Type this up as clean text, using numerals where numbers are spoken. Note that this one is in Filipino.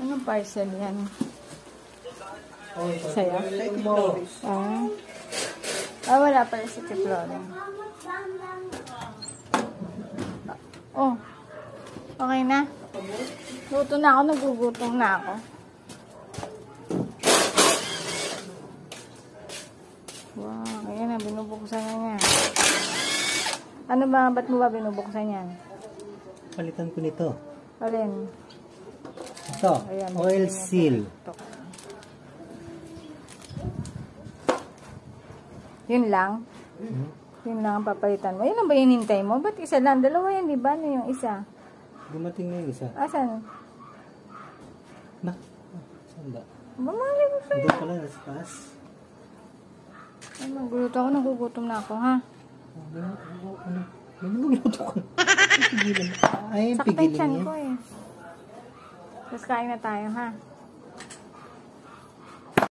Anong parcel yan? Sa'yo? Wala pala si Tiplorin. Oh. Okay na? Luto na ako. Nagugutom na ako. Wow. Ayan na. Binubuksan na niya. Ano ba? Ba't mo ba binubuksan yan? Palitan ko nito. Alin? Ito. Ayan, oil seal. Yun lang? Yun lang ang papalitan mo. Yun lang ba hinintay mo? Ba't isa lang? Dalawa yan, di ba? Ano yung isa? Dumating na yung isa. Asan? Ba? Saan ba? Bumali mo sa'yo. Doon pala, nasa taas. Ay, magluto ako. Nagugutom na ako, ha? Ano magluto ko? Pigilan. Ay, saktan pigilan tiyan niya. ko, eh. Tapos kain na tayo, ha?